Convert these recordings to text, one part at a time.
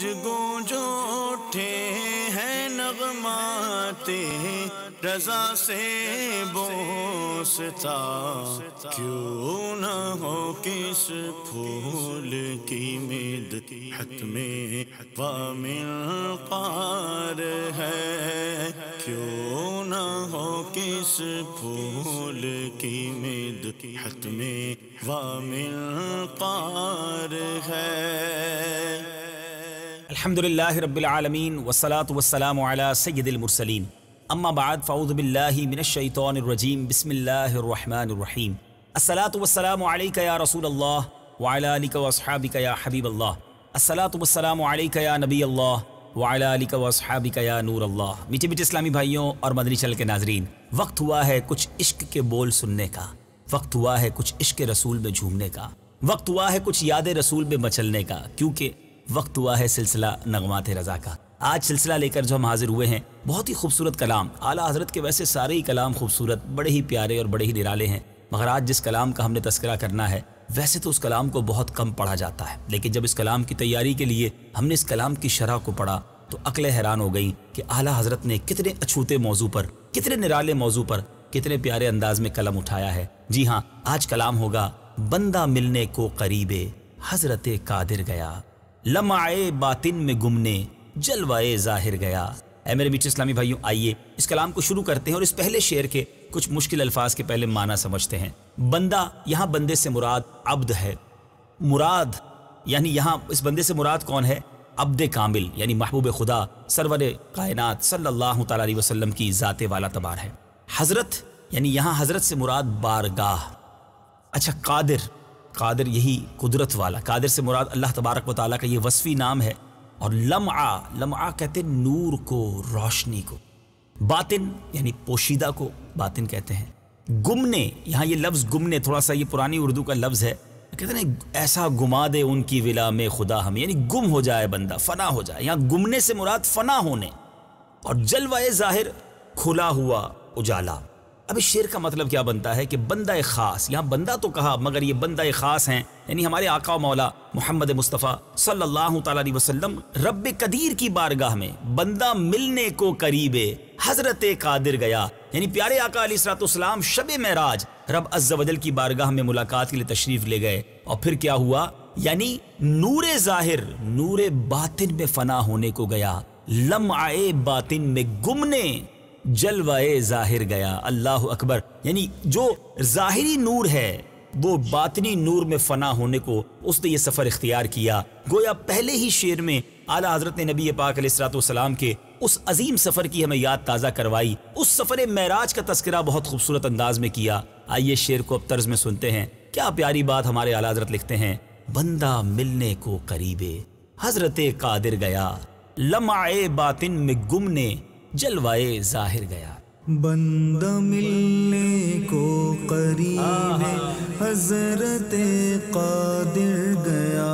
گونج گونج اٹھے ہیں نغمات رضا سے بوستا، کیوں نہ ہو کس پھول کی مدحت میں وامل قار ہے، کیوں نہ ہو کس پھول کی مدحت میں وامل قار ہے۔ الحمدللہ رب العالمین والصلاة والسلام علی سید المرسلین، اما بعد فاعوذ باللہ من الشیطان الرجیم، بسم اللہ الرحمن الرحیم۔ الصلاة والسلام علیک یا رسول اللہ وعلی آلک واصحابک یا حبیب اللہ، الصلاة والسلام علیک یا نبی اللہ وعلی آلک واصحابک یا نور اللہ۔ میٹھے میٹھے اسلامی بھائیوں اور مدنی چینل کے ناظرین، وقت ہوا ہے کچھ عشق کے بول سننے کا، وقت ہوا ہے کچھ عشق رسول میں جھومنے کا، وقت ہوا ہے کچھ یاد رسول میں مچلنے کا، کیونکہ وقت ہوا ہے سلسلہ نغمات رضا کا۔ آج سلسلہ لے کر جو ہم حاضر ہوئے ہیں، بہت ہی خوبصورت کلام، اعلیٰ حضرت کے ویسے سارے ہی کلام خوبصورت، بڑے ہی پیارے اور بڑے ہی نرالے ہیں، مگر آج جس کلام کا ہم نے تذکرہ کرنا ہے، ویسے تو اس کلام کو بہت کم پڑھا جاتا ہے، لیکن جب اس کلام کی تیاری کے لیے ہم نے اس کلام کی شرح کو پڑھا تو عقلیں حیران ہو گئیں کہ اعلیٰ حضرت نے کتنے اچھوتے موضوع پر، کتنے نرالے موضوع پر، کتنے پیارے انداز میں قلم اٹھایا ہے۔ جی ہاں، آج کلام ہوگا بندہ ملنے کو قریبے حضرت قادر گیا، لمعے باطن میں گمنے جلوائے ظاہر گیا۔ اے میرے میٹھے اسلامی بھائیوں، آئیے اس کلام کو شروع کرتے ہیں اور اس پہلے شعر کے کچھ مشکل الفاظ کے پہلے معنی سمجھتے ہیں۔ بندہ، یہاں بندے سے مراد عبد ہے، مراد یعنی یہاں اس بندے سے مراد کون ہے؟ عبد کامل، یعنی محبوب خدا سرور کائنات صلی اللہ تعالی علیہ وسلم کی ذات والا تبار ہے۔ حضرت یعنی یہاں حضرت سے مراد بارگاہ۔ اچھا، قادر، قادر یہی قدرت والا، قادر سے مراد اللہ تبارک و تعالیٰ کا یہ وصفی نام ہے۔ اور لمعہ، لمعہ کہتے ہیں نور کو، روشنی کو۔ باطن یعنی پوشیدہ کو باطن کہتے ہیں۔ گمنے، یہاں یہ لفظ گمنے تھوڑا سا یہ پرانی اردو کا لفظ ہے، کہتے ہیں ایسا گما دے ان کی ولا میں خدا ہمیں، یعنی گم ہو جائے بندہ، فنا ہو جائے۔ یہاں گمنے سے مراد فنا ہونے۔ اور جلوہ ظاہر، کھلا ہوا اجالا۔ اب اس شعر کا مطلب کیا بنتا ہے کہ بندہ خاص، یہاں بندہ تو کہا مگر یہ بندہ خاص ہیں، یعنی ہمارے آقا و مولا محمد مصطفیٰ صلی اللہ تعالی علیہ وسلم رب قدیر کی بارگاہ میں بندہ ملنے کو قریبے حضرت قادر گیا، یعنی پیارے آقا علیہ الصلوۃ والسلام شب معراج رب عز و جل کی بارگاہ میں ملاقات کے لیے تشریف لے گئے، اور پھر کیا ہوا؟ یعنی نور ظاہر نور باطن میں فنا ہونے کو گیا، لمعے باطن میں گمنے جلوائے ظاہر گیا۔ اللہ اکبر، یعنی جو ظاہری نور ہے وہ باطنی نور میں فنا ہونے کو اس نے یہ سفر اختیار کیا۔ گویا پہلے ہی شعر میں اعلیٰ حضرت نے نبی پاک علیہ الصلوۃ والسلام کے اس عظیم سفر کی ہمیں یاد تازہ کروائی، اس سفر معراج کا تذکرہ بہت خوبصورت انداز میں کیا۔ آئیے شعر کو اب طرز میں سنتے ہیں، کیا پیاری بات ہمارے اعلیٰ حضرت لکھتے ہیں۔ بندہ ملنے کو قریبے حضرت قادر گیا، لمعے باطن میں گمنے جلوائے ظاہر گیا۔ بندہ ملنے کو قریب حضرت قادر گیا،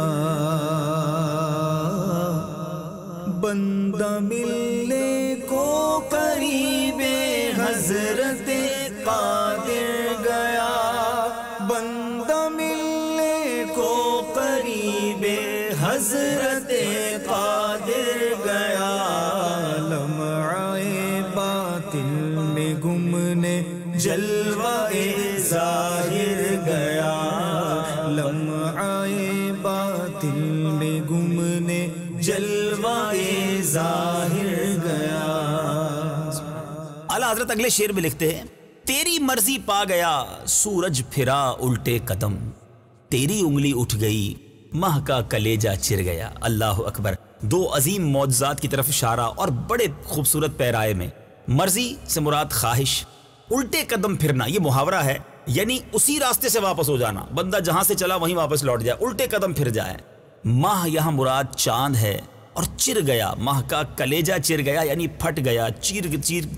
بندہ ملنے کو قریب حضرت قادر گیا، بندہ ملنے کو قریب حضرت قادر گیا، لمعے باطن میں گمنے جلوہ ظاہر گیا، لمعے باطن میں گمنے جلوہ ظاہر گیا۔ اعلیٰ حضرت اگلے شعر میں لکھتے ہیں، تیری مرضی پا گیا سورج پھرا الٹے قدم، تیری انگلی اٹھ گئی ماہ کا کلیجہ چر گیا۔ اللہ اکبر، دو عظیم معجزات کی طرف اشارہ اور بڑے خوبصورت پیرائے میں۔ مرضی سے مراد خواہش، الٹے قدم پھرنا یہ محاورہ ہے، یعنی اسی راستے سے واپس ہو جانا، بندہ جہاں سے چلا وہیں واپس لوٹ جائے، الٹے قدم پھر جائے۔ ماہ یہاں مراد چاند ہے، اور چر گیا، ماہ کا کلیجہ چر گیا، یعنی پھٹ گیا، چیر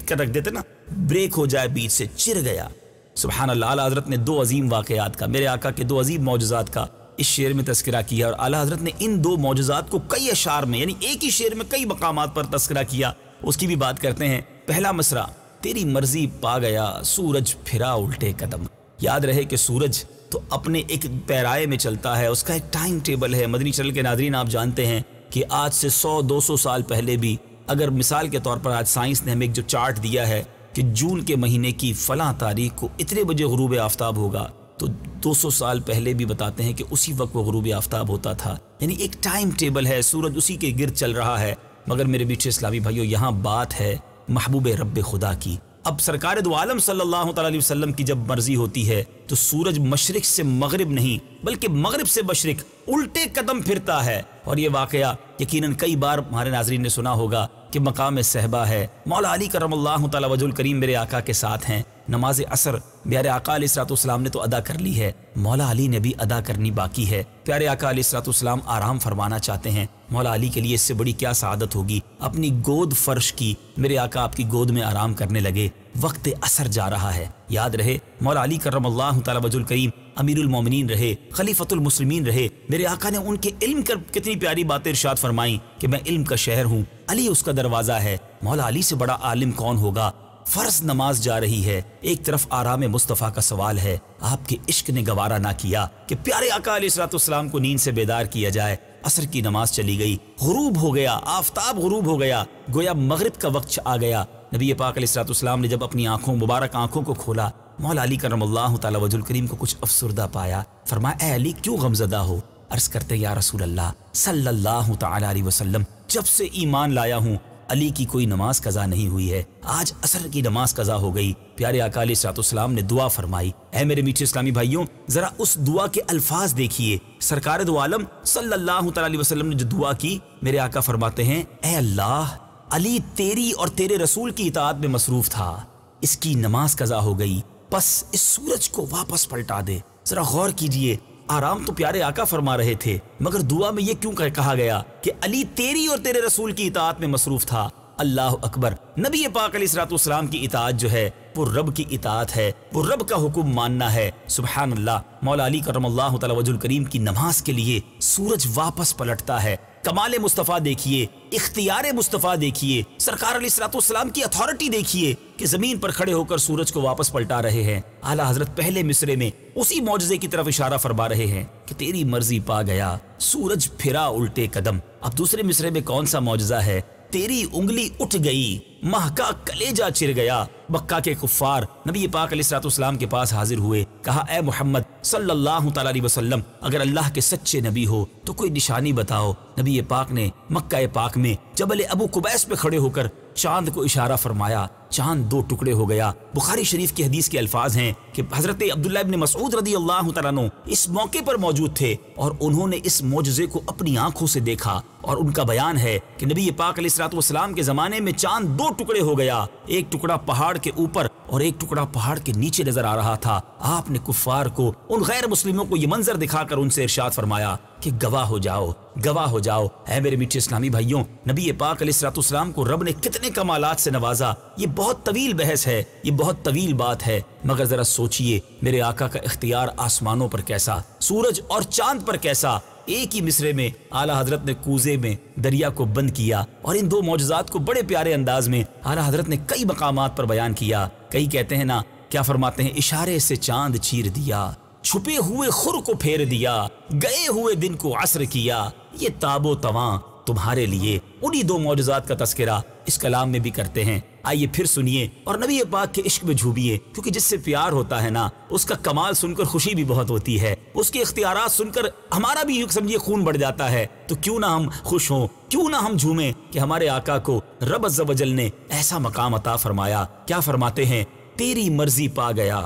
کر رکھ دیتے نا، بریک ہو جائے بیچ سے، چر گیا۔ سبحان اللہ، اعلیٰ حضرت نے دو عظیم واقعات کا، میرے آقا کے دو عظیم معجزات کا اس شعر میں تذکرہ کیا، اور اعلیٰ حضرت نے ان دو معجزات کو کئی اشعار میں، یعنی ایک ہی شعر میں کئی مقامات پر تذکرہ کیا، اس کی بھی بات کرتے ہیں۔ پہلا مصرع، تیری مرضی پا گیا سورج پھرا الٹے قدم۔ یاد رہے کہ سورج تو اپنے ایک پیرائے میں چلتا ہے، اس کا ایک ٹائم ٹیبل ہے۔ مدنی چینل کے ناظرین آپ جانتے ہیں کہ آج سے 100-200 سال پہلے بھی اگر مثال کے طور پر آج سائنس نے ہمیں ایک جو چارٹ دیا ہے کہ جون کے مہینے کی فلاں تاریخ کو اتنے بجے غروب آفتاب ہوگا، تو 200 سال پہلے بھی بتاتے ہیں کہ اسی وقت وہ غروب آفتاب ہوتا تھا. یعنی ایک ٹائم ٹیبل ہے، سورج اسی کے گرد چل رہا ہے. مگر میرے میٹھے اسلامی بھائیو، یہاں بات ہے محبوب رب خدا کی. اب سرکار دو عالم صلی اللہ تعالی علیہ وسلم کی جب مرضی ہوتی ہے تو سورج مشرق سے مغرب نہیں بلکہ مغرب سے مشرق الٹے قدم پھرتا ہے. اور یہ واقعہ یقیناً کئی بار ہمارے ناظرین نے سنا ہوگا کہ مقام صحبہ ہے، مولا علی کرم اللہ تعالی وجہ الکریم میرے آقا کے ساتھ ہیں. نماز عصر پیارے آقا علیہ الصلوۃ والسلام نے تو ادا کر لی ہے، مولا علی نے بھی ادا کرنی باقی ہے. پیارے آقا علیہ الصلوۃ والسلام آرام فرمانا چاہتے ہیں. مولا علی کے لیے اس سے بڑی کیا سعادت ہوگی، اپنی گود فرش کی، میرے آقا آپ کی گود میں آرام کرنے لگے. وقت عصر جا رہا ہے. یاد رہے مولا علی کرم اللہ تعالی وجہ الکریم امیر المومنین رہے، خلیفۃ المسلمین رہے. میرے آقا نے ان کے علم کر کتنی پیاری باتیں ارشاد فرمائیں کہ میں علم کا شہر ہوں، علی اس کا دروازہ ہے. مولا علی سے بڑا عالم کون ہوگا؟ فرض نماز جا رہی ہے، ایک طرف آرام مصطفیٰ کا سوال ہے. آپ کے عشق نے گوارا نہ کیا کہ پیارے آقا علیہ الصلوۃ والسلام کو نیند سے بیدار کیا جائے. عصر کی نماز چلی گئی، غروب ہو گیا، آفتاب غروب ہو گیا، گویا مغرب کا وقت آ گیا. نبی پاک علیہ الصلوۃ والسلام نے جب اپنی مبارک آنکھوں کو کھولا، مولا علی کرم اللہ تعالی وجہ الکریم کو کچھ افسردہ پایا. فرمایا اے علی کیوں غمزدہ ہو؟ عرض کرتے یا رسول اللہ صلی اللہ تعالی علیہ وسلم، جب سے ایمان لایا ہوں علی کی کوئی نماز قضا نہیں ہوئی ہے، آج عصر کی نماز قضا ہو گئی. پیارے آقا علیہ الصلوۃ والسلام نے دعا فرمائی. اے میرے میٹھے اسلامی بھائیوں، ذرا اس دعا کے الفاظ دیکھیے. سرکار دو عالم صلی اللہ تعالی علیہ وسلم نے جو دعا کی، میرے آقا فرماتے ہیں اے اللہ، علی تیری اور تیرے رسول کی اطاعت میں مصروف تھا، اس کی نماز قضا ہو گئی، بس اس سورج کو واپس پلٹا دے. ذرا غور کیجئے، آرام تو پیارے آقا فرما رہے تھے، مگر دعا میں یہ کیوں کہا گیا کہ علی تیری اور تیرے رسول کی اطاعت میں مصروف تھا؟ اللہ اکبر. نبی پاک علیہ الصلوۃ والسلام کی اطاعت جو ہے وہ رب کی اطاعت ہے، وہ رب کا حکم ماننا ہے. سبحان اللہ. مولا علی کرم اللہ تعالی وجہ الکریم کی نماز کے لیے سورج واپس پلٹتا ہے. کمال مصطفیٰ دیکھیے، اختیار مصطفیٰ دیکھیے، سرکار علیہ الصلوۃ والسلام کی اتھارٹی دیکھیے کہ زمین پر کھڑے ہو کر سورج کو واپس پلٹا رہے ہیں. اعلیٰ حضرت پہلے مصرے میں اسی معجزے کی طرف اشارہ فرما رہے ہیں کہ تیری مرضی پا گیا، سورج پھرا الٹے قدم. اب دوسرے مصرے میں کون سا معجزہ ہے؟ تیری انگلی اٹھ گئی، ماہ کا کلیجہ چر گیا. مکہ کے کفار نبی پاک علیہ الصلوۃ والسلام کے پاس حاضر ہوئے، کہا اے محمد صلی اللہ تعالی علیہ وسلم، اگر اللہ کے سچے نبی ہو تو کوئی نشانی بتاؤ. نبی پاک نے مکہ پاک میں جبل ابو قبیس پہ کھڑے ہو کر چاند کو اشارہ فرمایا، چاند دو ٹکڑے ہو گیا. بخاری شریف کی حدیث کے الفاظ ہیں کہ حضرت عبداللہ ابن مسعود رضی اللہ تعالیٰ عنہ اس موقع پر موجود تھے اور انہوں نے اس معجزے کو اپنی آنکھوں سے دیکھا. اور ان کا بیان ہے کہ نبی پاک علیہ الصلوۃ والسلام کے زمانے میں چاند دو ٹکڑے ہو گیا، ایک ٹکڑا پہاڑ کے اوپر اور ایک ٹکڑا پہاڑ کے نیچے نظر آ رہا تھا. آپ نے کفار کو، ان غیر مسلموں کو یہ منظر دکھا کر ان سے ارشاد فرمایا کہ گواہ ہو جاؤ، گواہ ہو جاؤ. اے میرے میٹھے اسلامی بھائیوں، نبی پاک علیہ الصلوۃ والسلام کو رب نے کتنے کمالات سے نوازا. یہ بہت طویل بحث ہے، یہ بہت طویل بات ہے، مگر ذرا سوچئے میرے آقا کا اختیار آسمانوں پر کیسا، سورج اور چاند پر کیسا. ایک ہی مصرے میں اعلیٰ حضرت نے کوزے میں دریا کو بند کیا اور ان دو معجزات کو بڑے پیارے انداز میں اعلیٰ حضرت نے کئی مقامات پر بیان کیا. کئی کہتے ہیں نا، کیا فرماتے ہیں، اشارے سے چاند چیر دیا، چھپے ہوئے خور کو پھیر دیا، گئے ہوئے دن کو عصر کیا، یہ تاب و تواں تمہارے لیے. انہی دو معجزات کا تذکرہ اس کلام میں بھی کرتے ہیں. آئیے پھر سنیے اور نبی پاک کے عشق میں جھومیے، کیونکہ جس سے پیار ہوتا ہے نا، اس کا کمال سن کر خوشی بھی بہت ہوتی ہے، اس کے اختیارات سن کر ہمارا بھی سمجھیے خون بڑھ جاتا ہے. تو کیوں نہ ہم خوش ہوں، کیوں نہ ہم جھومیں کہ ہمارے آقا کو رب عز و جل نے ایسا مقام عطا فرمایا. کیا فرماتے ہیں؟ تیری مرضی پا گیا،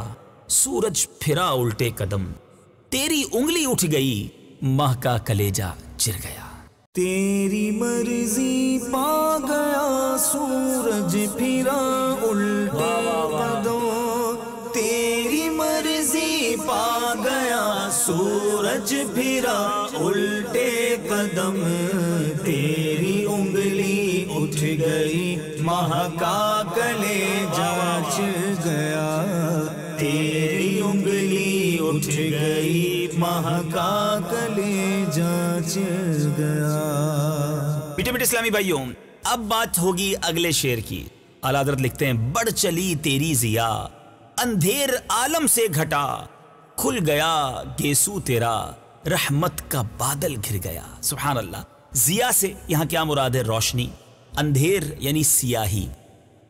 سورج پھرا الٹے قدم، تیری انگلی اٹھ گئی، ماہ کا کلیجہ چر گیا. تیری مرضی پا گیا، سورج پھرا الٹے قدم، تیری مرضی پا گیا، سورج پھرا الٹے قدم، تیری انگلی اٹھ گئی، ماہ کا کلیجہ چر گیا، تیری انگلی اٹھ گئی، ماہ کا کلیجہ چر گیا. میٹھے میٹھے اسلامی بھائیوں، اب بات ہوگی اگلے شعر کی. اعلیٰ حضرت لکھتے ہیں، بڑھ چلی تیری ضیا، اندھیر عالم سے گھٹا، کھل گیا گیسو تیرا، رحمت کا بادل گھر گیا. سبحان اللہ. ضیا سے یہاں کیا مراد ہے؟ روشنی. اندھیر یعنی سیاہی.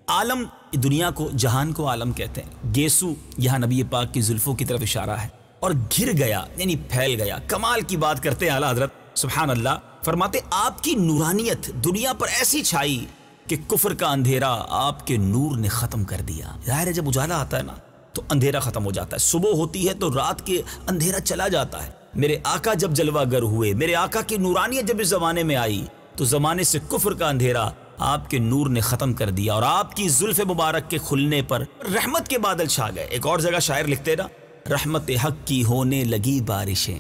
عالم دنیا کو، جہان کو عالم کہتے ہیں. گیسو یہاں نبی پاک کی زلفوں کی طرف اشارہ ہے. اور گر گیا یعنی پھیل گیا. کمال کی بات کرتے ہیں اعلیٰ حضرت سبحان اللہ. فرماتے آپ کی نورانیت دنیا پر ایسی چھائی کہ کفر کا اندھیرا آپ کے نور نے ختم کر دیا. ظاہر ہے جب اجالا آتا ہے نا تو اندھیرا ختم ہو جاتا ہے. صبح ہوتی ہے تو رات کے اندھیرا چلا جاتا ہے. میرے آقا جب جلوہ گر ہوئے، میرے آقا کی نورانیت جب اس زمانے میں آئی تو زمانے سے کفر کا اندھیرا آپ کے نور نے ختم کر دیا، اور آپ کی زلف مبارک کے کھلنے پر رحمت کے بادل چھا گئے. ایک اور جگہ شاعر لکھتے نا، رحمت حق کی ہونے لگی بارشیں،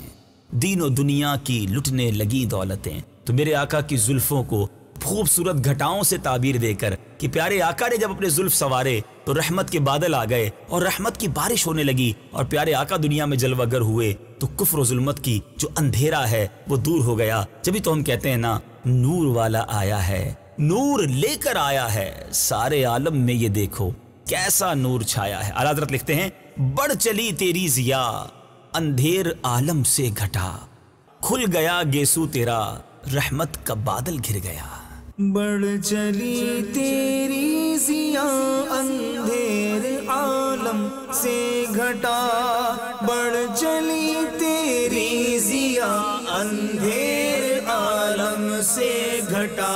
دین و دنیا کی لٹنے لگی دولتیں. تو میرے آقا کی زلفوں کو خوبصورت گھٹاؤں سے تعبیر دے کر کہ پیارے آقا نے جب اپنے زلف سوارے تو رحمت کے بادل آ گئے اور رحمت کی بارش ہونے لگی، اور پیارے آقا دنیا میں جلوہ گر ہوئے تو کفر و ظلمت کی جو اندھیرا ہے وہ دور ہو گیا. جبھی تو ہم کہتے ہیں نا، نور والا آیا ہے، نور لے کر آیا ہے، سارے عالم میں یہ دیکھو کیسا نور چھایا ہے. اعلیٰ حضرت لکھتے ہیں، بڑھ چلی تیری ضیا اندھیر عالم سے گھٹا، کھل گیا گیسو تیرا رحمت کا بادل گھر گیا. بڑھ چلی تیری ضیا اندھیر عالم سے گھٹا، بڑھ چلی تیری ضیا اندھیر عالم سے گھٹا،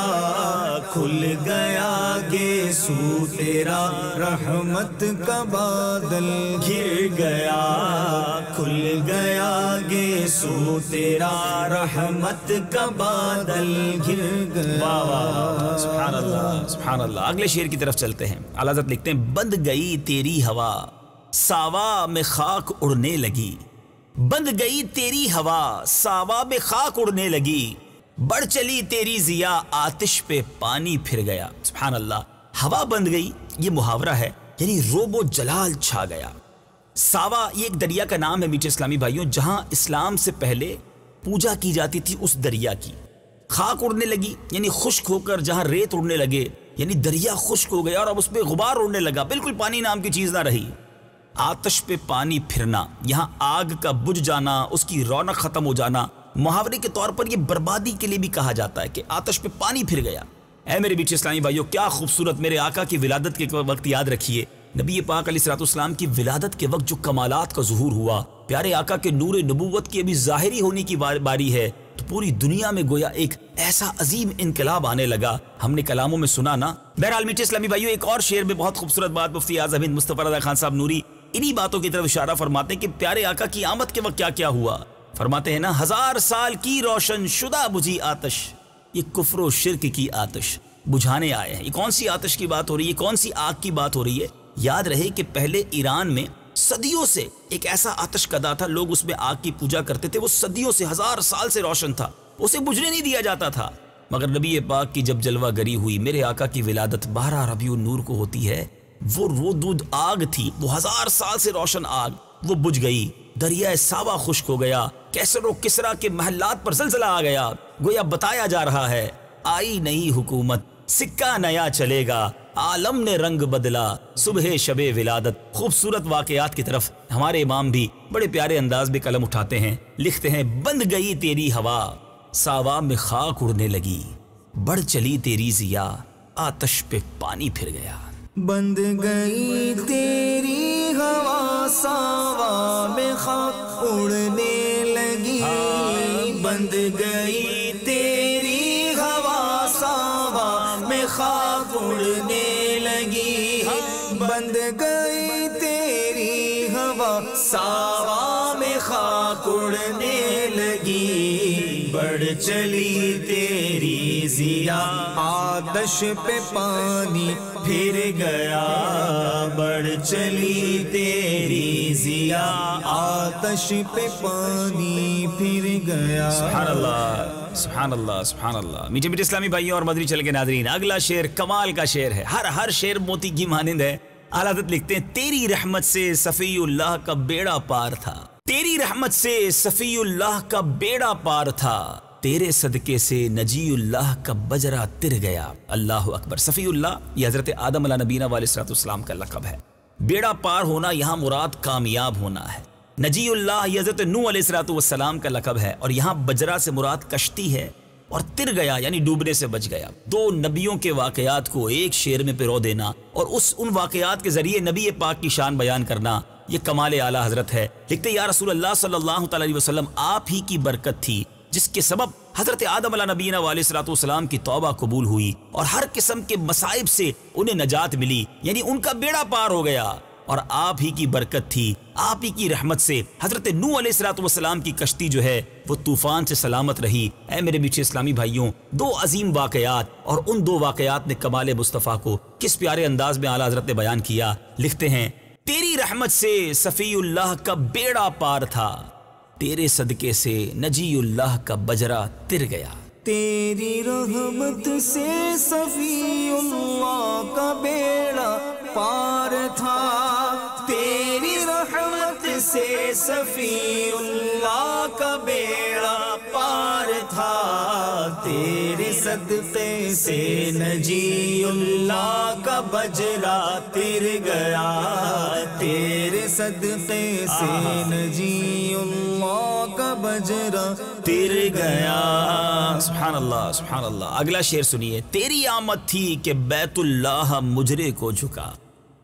کھل گیا گیسو تیرا رحمت کا بادل گھر گیا، کھل گیا گیسو تیرا رحمت کا بادل گر گیا. سبحان اللہ سبحان اللہ. اگلے شعر کی طرف چلتے ہیں. اعلیٰ حضرت لکھتے ہیں، بند گئی تیری ہوا ساوا میں خاک اڑنے لگی، بند گئی تیری ہوا ساوا میں خاک اڑنے لگی، بڑھ چلی تیری ضیا آتش پہ پانی پھر گیا. سبحان اللہ. ہوا بند گئی یہ محاورہ ہے، یعنی روب و جلال چھا گیا. ساوا یہ ایک دریا کا نام ہے میٹھے اسلامی بھائیوں، جہاں اسلام سے پہلے پوجا کی جاتی تھی اس دریا کی. خاک اڑنے لگی یعنی خشک ہو کر جہاں ریت اڑنے لگے، یعنی دریا خشک ہو گیا اور اب اس پہ غبار اڑنے لگا، بالکل پانی نام کی چیز نہ رہی. آتش پہ پانی پھرنا، یہاں آگ کا بجھ جانا، اس کی رونق ختم ہو جانا. محاورے کے طور پر یہ بربادی کے لیے بھی کہا جاتا ہے کہ آتش پہ پانی پھر گیا. اے میرے بیٹے اسلامی بھائیوں، کیا خوبصورت میرے آقا کی ولادت کے وقت یاد رکھیے، نبی پاک علیہ الصلوۃ والسلام کی ولادت کے وقت جو کمالات کا ظہور ہوا. پیارے آقا کے نور نبوت کی ابھی ظاہری ہونے کی باری ہے تو پوری دنیا میں گویا ایک ایسا عظیم انقلاب آنے لگا. ہم نے کلاموں میں سنا نا. بہرحال میٹھے اسلامی بھائیوں، ایک اور شعر میں بہت خوبصورت بات مفتی اعظم ہند مصطفی رضا خان صاحب نوری انہی باتوں کی طرف اشارہ فرماتے ہیں کہ پیارے آقا کی آمد کے وقت کیا کیا ہوا. فرماتے ہیں نا، 1000 سال کی روشن شدہ بجھی آتش، یہ کفر و شرک کی آتش بجھانے آئے ہیں. یہ کون سی آتش کی بات ہو رہی ہے؟ کون سی آگ کی بات ہو رہی ہے؟ یاد رہے کہ پہلے ایران میں صدیوں سے ایک ایسا آتش کدا تھا، لوگ اس میں آگ کی پوجا کرتے تھے. وہ صدیوں سے 1000 سال سے روشن تھا، اسے بجھنے نہیں دیا جاتا تھا. مگر نبی پاک کی جب جلوہ گری ہوئی، میرے آقا کی ولادت 12 ربیع النور کو ہوتی ہے، وہ رودود آگ تھی، وہ 1000 سال سے روشن آگ، وہ بجھ گئی. دریائے ساوا خشک ہو گیا، کیسر و کسرا کے محلات پر زلزلہ آ گیا. گویا بتایا جا رہا ہے، آئی نئی حکومت، سکہ نیا چلے گا، عالم نے رنگ بدلا، صبح شب ولادت. خوبصورت واقعات کی طرف ہمارے امام بھی بڑے پیارے انداز میں قلم اٹھاتے ہیں. لکھتے ہیں، بند گئی تیری ہوا ساوا میں خاک اڑنے لگی، بڑھ چلی تیری ضیا آتش پہ پانی پھر گیا. بند گئی تیری ہوا ساوا میں خاک اڑنے لگی، بند گئی تیری ہوا ساوا میں خاک اڑنے لگی، بند گئی تیری ہوا ساوا میں خاک اڑنے لگی، بڑھ چلی تیری ضیا آتش پہ پانی پھر گیا، بڑھ چلی تیری ضیا آتش پہ پانی پھر گیا. سبحان اللہ سبحان اللہ سبحان اللہ. میٹھے میٹھے اسلامی بھائیوں اور مدنی چل کے ناظرین، اگلا شعر کمال کا شعر ہے، ہر شعر موتی کی مانند ہے. اعلیٰ حضرت لکھتے ہیں، تیری رحمت سے صفی اللہ کا بیڑا پار تھا، تیری رحمت سے صفی اللہ کا بیڑا پار تھا، تیرے صدقے سے نجی اللہ کا بجرا تر گیا. اللہ اکبر. صفی اللہ یہ حضرت آدم علیہ نبینا علیہ الصلوۃ والسلام کا لقب ہے. بیڑا پار ہونا یہاں مراد کامیاب ہونا ہے. نجی اللہ یہ حضرت نوح علیہ الصلوۃ والسلام کا لقب ہے، اور یہاں بجرا سے مراد کشتی ہے. اور تر گیا یعنی ڈوبنے سے بچ گیا۔ دو نبیوں کے واقعات کو ایک شعر میں پرو دینا اور ان واقعات کے ذریعے نبی پاک کی شان بیان کرنا، یہ کمال اعلیٰ حضرت ہے۔ لکھتے یا رسول اللہ صلی اللہ تعالی علیہ وسلم، آپ ہی کی برکت تھی جس کے سبب حضرت آدم علیہ نبینا علیہ الصلوۃ والسلام کی توبہ قبول ہوئی اور ہر قسم کے مصائب سے انہیں نجات ملی، یعنی ان کا بیڑا پار ہو گیا۔ اور آپ ہی کی برکت تھی، آپ ہی کی رحمت سے حضرت نوح علیہ الصلوۃ والسلام کی کشتی جو ہے وہ طوفان سے سلامت رہی۔ اے میرے میٹھے اسلامی بھائیوں، دو عظیم واقعات، اور ان دو واقعات نے کمال مصطفیٰ کو کس پیارے انداز میں اعلیٰ حضرت نے بیان کیا۔ لکھتے ہیں، تیری رحمت سے صفی اللہ کا بیڑا پار تھا، تیرے صدقے سے نجی اللہ کا بجرا تر گیا۔ تیری رحمت سے صفی اللہ کا بیڑا پار تھا، تیری رحمت سے صفی اللہ کا بیڑا پار تھا، تیرے صدقے سے نجی اللہ کا بجرا تر گیا، تیرے صدقے سے نجی اللہ کا بجرا تر گیا۔ سبحان اللہ سبحان اللہ۔ اگلا شعر سنیے، تیری آمد تھی کہ بیت اللہ مجرے کو جھکا،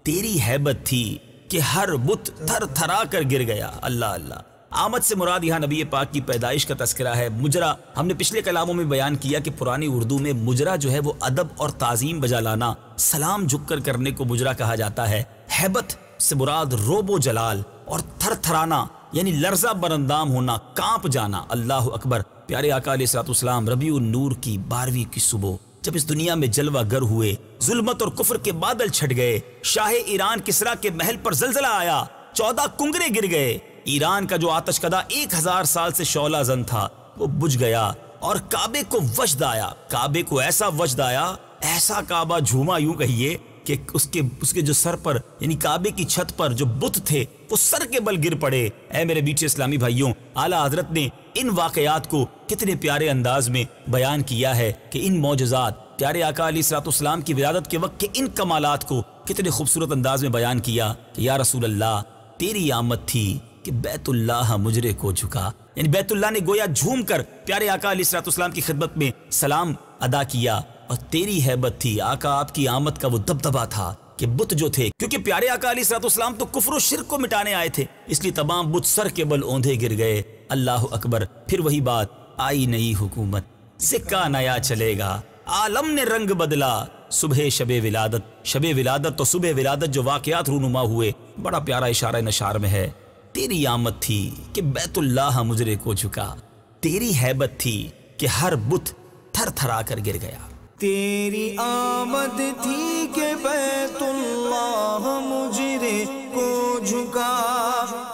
تیری ہیبت تھی کہ ہر بت تھر تھرا کر گر گیا۔ اللہ اللہ۔ آمد سے مراد یہاں نبی پاک کی پیدائش کا تذکرہ ہے۔ مجرا، ہم نے پچھلے کلاموں میں بیان کیا کہ پرانی اردو میں مجرا جو ہے وہ ادب اور تعظیم بجا لانا، سلام جھک کر کرنے کو مجرا کہا جاتا ہے۔ ہیبت سے مراد روب و جلال، اور تھر تھرانا یعنی لرزہ برندام ہونا، کانپ جانا۔ اللہ اکبر۔ پیارے آقا علیہ الصلوۃ والسلام ربیع النور کی 12ویں کی صبح جب اس دنیا میں جلوہ گر ہوئے، ظلمت اور کفر کے بادل چھٹ گئے، شاہ ایران کسریٰ کے محل پر زلزلہ آیا، 14 کنگرے گر گئے، ایران کا جو آتش کدہ 1000 سال سے شعلہ زن تھا وہ بجھ گیا، اور کعبے کو وجد آیا، کعبے کو ایسا وجد آیا، ایسا کعبہ جھوما، یوں کہیے کہ اس کے جو سر پر یعنی کعبے کی چھت پر جو بت تھے وہ سر کے بل گر پڑے۔ اے میرے میٹھے اسلامی بھائیوں، اعلیٰ حضرت نے ان واقعات کو کتنے پیارے انداز میں بیان کیا ہے کہ ان معجزات، پیارے آقا علیہ الصلوۃ والسلام کی ولادت کے وقت کے ان کمالات کو کتنے خوبصورت انداز میں بیان کیا کہ یا رسول اللہ، تیری آمد تھی کہ بیت اللہ مجرے کو جھکا، یعنی بیت اللہ نے گویا جھوم کر پیارے آقا علیہ الصلوۃ والسلام کی خدمت میں سلام ادا کیا، اور تیری ہیبت تھی، آقا آپ کی آمد کا وہ دبدبا تھا کہ بت جو تھے، کیونکہ پیارے آقا علیہ الصلوۃ والسلام تو کفر و شرک کو مٹانے آئے تھے، اس لیے تمام بت سر کے بل اوندھے گر گئے۔ اللہ اکبر۔ پھر وہی بات، آئی نئی حکومت، سکہ نیا چلے گا، عالم نے رنگ بدلا، صبح شب ولادت تو صبح ولادت جو واقعات رونما ہوئے، بڑا پیارا اشارہ نشار میں ہے۔ تیری آمد تھی کہ بیت اللہ مجرے کو جھکا، تیری ہیبت تھی کہ ہر بت تھر تھرا کر گر گیا۔ تیری آمد تھی کہ بیت اللہ مجرے کو جھکا،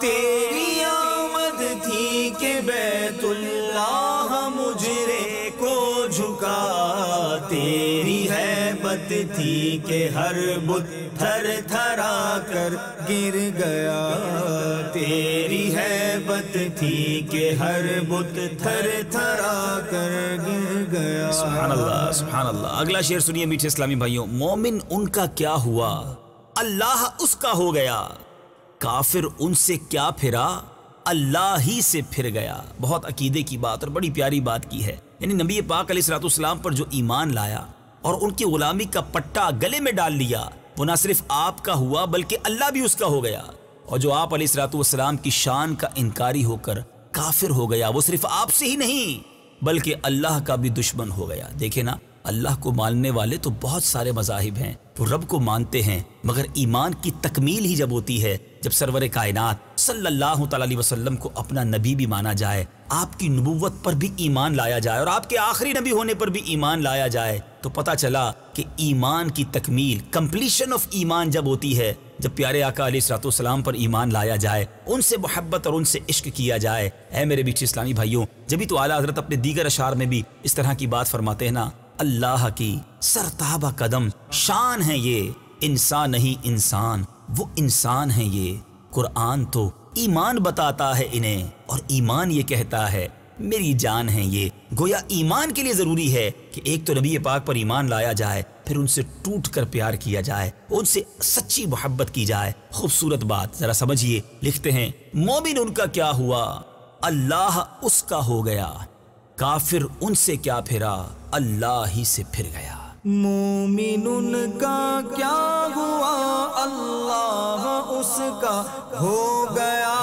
تیری آمد تھی کہ بیت اللہ مجرے کو جھکا، تیری ہیبت تھی کہ ہر بت تھر تھرا کر گر گیا، تیری ہیبت تھی کہ ہر بت تھر تھرا کر گر گیا۔ سبحان اللہ سبحان اللہ۔ اگلا شعر سنیے میٹھے اسلامی بھائیوں، مومن ان کا کیا ہوا، اللہ اس کا ہو گیا، کافر ان سے کیا پھرا، اللہ ہی سے پھر گیا۔ بہت عقیدے کی بات اور بڑی پیاری بات کی ہے، یعنی نبی پاک علیہ الصلوۃ والسلام پر جو ایمان لایا اور ان کی غلامی کا پٹا گلے میں ڈال لیا، وہ نہ صرف آپ کا ہوا بلکہ اللہ بھی اس کا ہو گیا، اور جو آپ علیہ الصلوۃ والسلام کی شان کا انکاری ہو کر کافر ہو گیا، وہ صرف آپ سے ہی نہیں بلکہ اللہ کا بھی دشمن ہو گیا۔ دیکھیں نا، اللہ کو ماننے والے تو بہت سارے مذاہب ہیں، وہ رب کو مانتے ہیں، مگر ایمان کی تکمیل ہی جب ہوتی ہے جب سرور کائنات صلی اللہ تعالی علیہ وسلم کو اپنا نبی بھی مانا جائے، آپ کی نبوت پر بھی ایمان لایا جائے اور آپ کے آخری نبی ہونے پر بھی ایمان لایا جائے، تو پتہ چلا کہ ایمان کی تکمیل، کمپلیشن آف ایمان جب ہوتی ہے، جب پیارے آقا علیہ الصلوۃ والسلام پر ایمان لایا جائے، ان سے محبت اور ان سے عشق کیا جائے۔ اے میرے میٹھے اسلامی بھائیوں، جبھی تو اعلیٰ حضرت اپنے دیگر اشعار میں بھی اس طرح کی بات فرماتے ہیں نا، اللہ کی سرتابہ قدم شان ہے یہ، انسان نہیں انسان، وہ انسان ہے یہ، قرآن تو ایمان بتاتا ہے انہیں، اور ایمان یہ کہتا ہے میری جان ہے یہ۔ گویا ایمان کے لیے ضروری ہے کہ ایک تو نبی پاک پر ایمان لایا جائے، پھر ان سے ٹوٹ کر پیار کیا جائے، ان سے سچی محبت کی جائے۔ خوبصورت بات، ذرا سمجھیے۔ لکھتے ہیں، مومن ان کا کیا ہوا، اللہ اس کا ہو گیا، کافر ان سے کیا پھرا اللہ ہی سے پھر گیا۔ مومن ان کا کیا ہوا اللہ اس کا ہو گیا،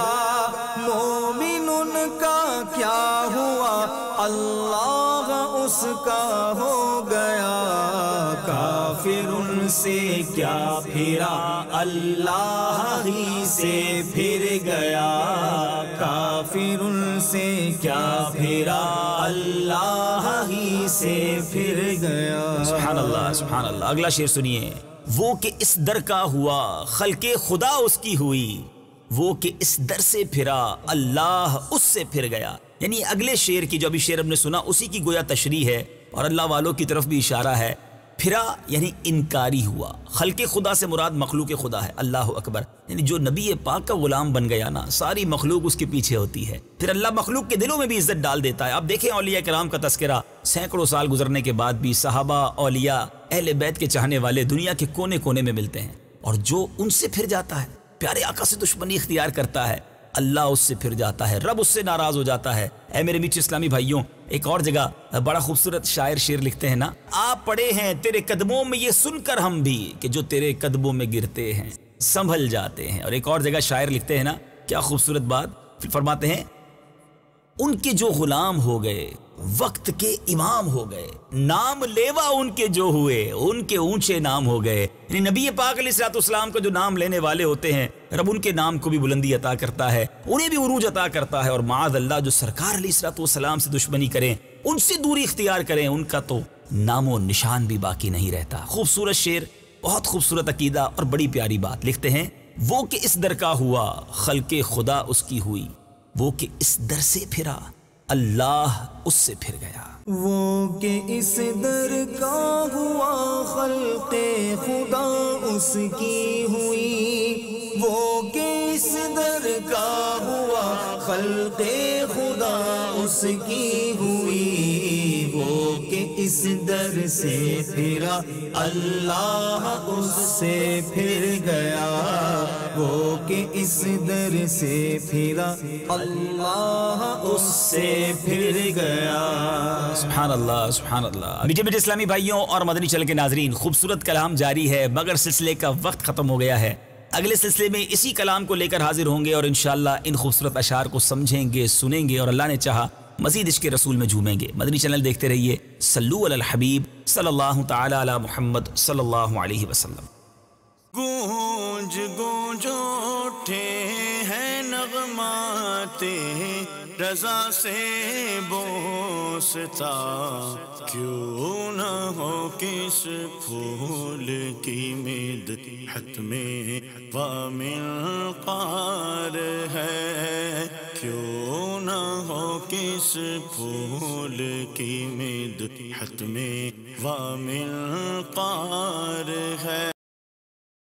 مومن ان کا کیا ہوا اللہ اس کا ہو گیا، کافر ان سے کیا پھرا اللہ ہی سے پھر گیا، کافر ان سے کیا پھرا اللہ ہی سے پھر گیا۔ سبحان اللہ سبحان اللہ۔ اگلا شعر سنیے، وہ کہ اس در کا ہوا خلق خدا اس کی ہوئی، وہ کہ اس در سے پھرا اللہ اس سے پھر گیا۔ یعنی اگلے شعر کی جو ابھی شعر ہم نے سنا اسی کی گویا تشریح ہے اور اللہ والوں کی طرف بھی اشارہ ہے۔ پھرا یعنی انکاری ہوا، خلق خدا سے مراد مخلوق خدا ہے، اللہ اکبر۔ یعنی جو نبی پاک کا غلام بن گیا نا، ساری مخلوق اس کے پیچھے ہوتی ہے، پھر اللہ مخلوق کے دلوں میں بھی عزت ڈال دیتا ہے۔ آپ دیکھیں اولیاء کرام کا تذکرہ، سینکڑوں سال گزرنے کے بعد بھی صحابہ، اولیاء، اہل بیت کے چاہنے والے دنیا کے کونے کونے میں ملتے ہیں، اور جو ان سے پھر جاتا ہے، پیارے آقا سے دشمنی اختیار کرتا ہے، اللہ اس سے پھر جاتا ہے، رب اس سے ناراض ہو جاتا ہے۔ اے میرے میٹھے اسلامی بھائیوں، ایک اور جگہ بڑا خوبصورت شاعر شعر لکھتے ہیں نا، آپ پڑے ہیں تیرے قدموں میں یہ سن کر ہم بھی کہ جو تیرے قدموں میں گرتے ہیں سنبھل جاتے ہیں۔ اور ایک اور جگہ شاعر لکھتے ہیں نا، کیا خوبصورت بات، فرماتے ہیں ان کے جو غلام ہو گئے وقت کے امام ہو گئے، نام لیوا ان کے جو ہوئے ان کے اونچے نام ہو گئے۔ یعنی نبی پاک علیہ الصلوۃ والسلام کا جو نام لینے والے ہوتے ہیں، رب ان کے نام کو بھی بلندی عطا کرتا ہے، انہیں بھی عروج عطا کرتا ہے، اور معاذ اللہ جو سرکار علیہ الصلوۃ والسلام سے دشمنی کریں، ان سے دوری اختیار کریں، ان کا تو نام و نشان بھی باقی نہیں رہتا۔ خوبصورت شعر، بہت خوبصورت عقیدہ اور بڑی پیاری بات لکھتے ہیں، وہ کہ اس در کا ہوا خلق خدا اس کی ہوئی، وہ کہ اس در سے پھرا اللہ اس سے پھر گیا۔ وہ کہ اس در کا ہوا خلق خدا اس کی ہوئی، وہ کہ اس در کا ہوا خلق خدا اس کی ہوئی، وہ کہ اس در سے پھرا اللہ اس سے پھر گیا، وہ کہ اس در سے پھرا اللہ اس سے پھر گیا۔ سبحان اللہ سبحان اللہ۔ میٹھے میٹھے اسلامی بھائیوں اور مدنی چینل کے ناظرین، خوبصورت کلام جاری ہے مگر سلسلے کا وقت ختم ہو گیا ہے۔ اگلے سلسلے میں اسی کلام کو لے کر حاضر ہوں گے اور انشاءاللہ ان خوبصورت اشعار کو سمجھیں گے، سنیں گے، اور اللہ نے چاہا مزید عشق رسول میں جھومیں گے۔ مدنی چینل دیکھتے رہیے۔ صلو علی الحبیب صلی اللہ تعالی علی محمد صلی اللہ علیہ وسلم۔ گونج گونج اٹھے ہیں نغمات رضا سے بوستا، کیوں نہ ہو کس پھول کی مدحت میں وامل قار ہے، کیوں نہ ہو کس پھول کی مدحت میں وامل قار ہے۔